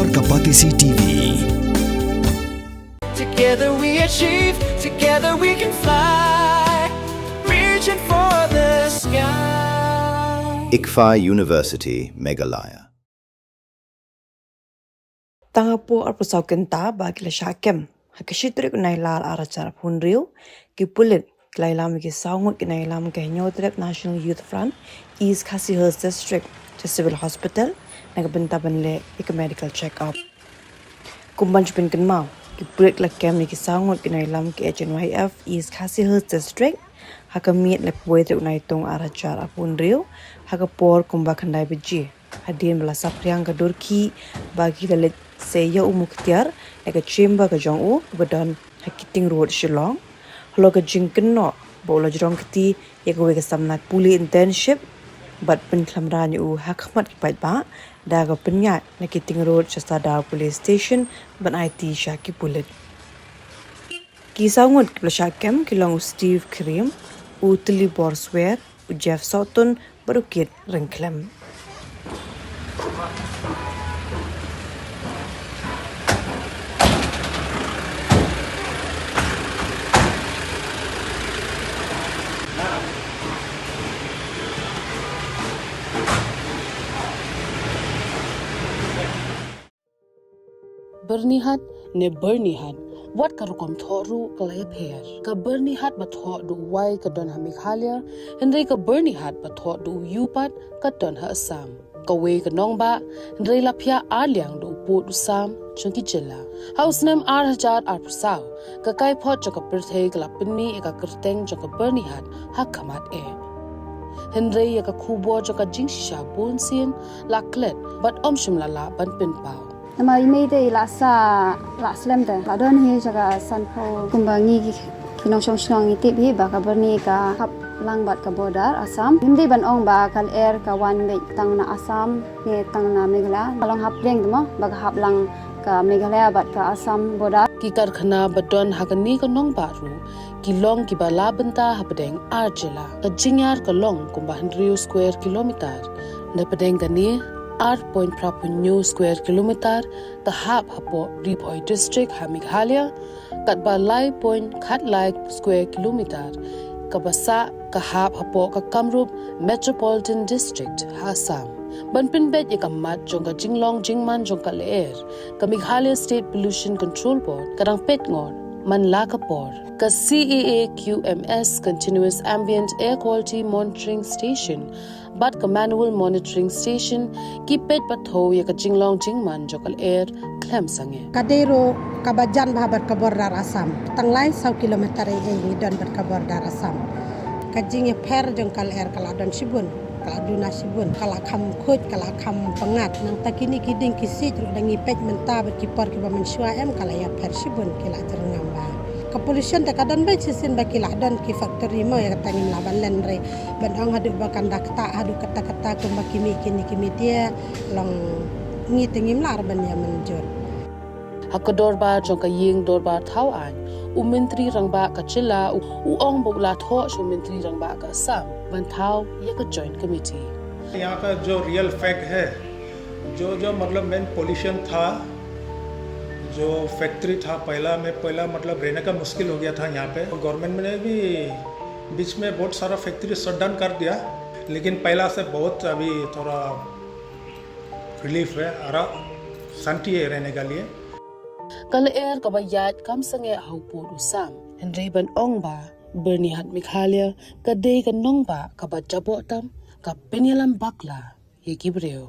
por Kapatisi TV. Together we achieve, together we can fly, reaching for the sky. Hynf University, Meghalaya. Tangapo arpusau kenta bagi leshakem. Hakashitrik nailal aracara punriu ki Pulit Nongïalam ki Ngut Nongïalam ke Nyotrek National Youth Front East Hynf District to Civil Hospital nagabentaban ke medical check-up. Kumbanj bin kenmau ki Pulit lakem ni ki Ngut Nongïalam ke Hynf East Hynf District hakamit le puetrek naitong aracara punriu hakapor kumbakandai beji. Hadir melasap priang ke Durki bagi dalit saya umuktiar ega chamber ke jong badan hakiting road Shillong halo ke jingken no bola jong keti ya ke samnak puli internship bat penklamran hakmat kipat ba da ke penyat hakiting road Shastada police station ban IT Shaki Pulit kisah ngut kelasyakem kilong Steve Krim utli borswear Jeff Sutton berukit rengklem. Bernihat ne bernihat wat karukom thoru kalay pher ka bernihat ba tho du wai ka don ha Meghalaya henry ka bernihat ba tho du yupat ka don ha Assam ka we ka nong ba henry lapya alyang du pu du sam chungki jilla house name ar hajar ar prasau ka kai phot ka perthei ka lapni ka kerteng ka bernihat ha kamat e henry ka khubo ka jingsha bunsin laklet bat omshim lala ban pin pau nama email de la slam de la don hi jaga san pho kumbangi kinong song song iti bi ba ka berni ka hap lang bat ka border Assam hindi ban ong ba kal air ka one way tang na Assam ne tang na Meghalaya balong hap reng mo ba ka hap lang ka Meghalaya bat ka Assam border ki karkhana badon hakani ka nong baru ki long ki bala benta hapdeng arjela ka jingyar ka long kumba 100 square kilometer ne padeng kani 8.5 square kilometer the hab hapo Ripoi district ha Meghalaya kat ba lai point khat lai square kilometer ka basa ka hab hapo ka Kamrup metropolitan district ha Assam banpin bet ikamat jong ka jinglong jingman jong ka leer ka Meghalaya state pollution control board kadang pet ngon man la ka por ka CAA QMS continuous ambient air quality monitoring station bat ka manual monitoring station ki pet patho ya ka jinglong jingman jokal air klem sange kadero kabajan bahabat ka border Assam tanglai 100 kilometer e don ber ka border Assam kajing per jong kal air kala don sibun kala duna sibun kala kham khoj kala kham pangat nang takini kiding kisi jru dangi pet menta ber kipor ki ba mensua em kala ya per sibun kila jerngam ba ka pollution ta kadon ba sisin ba kila don ki factory mo ya tangin laban lenre ban ong hadu ba kandakta hadu kata-kata ko makimi kini dia long ngi tengim lar ban ya menjur hakador ba jong ka ying dor ba thau an menteri rangba ka chila ong bo la tho shu menteri rangba ka Assam ban thau ya ka joint committee यहाँ का जो real fact है जो मतलब main pollution था जो फैक्ट्री था पहला मतलब रहने का मुश्किल हो गया था यहाँ पे गवर्नमेंट ने भी बीच में बहुत सारा फैक्ट्री शट डाउन कर दिया लेकिन पहला से बहुत अभी थोड़ा रिलीफ है और शांति है रहने के लिए kal air ka bayat kam sange haupo usam henry ban ong ba bernihat Meghalaya ka de ka nong ba ka ba jabo tam ka Nongïalam bakla ye kibreo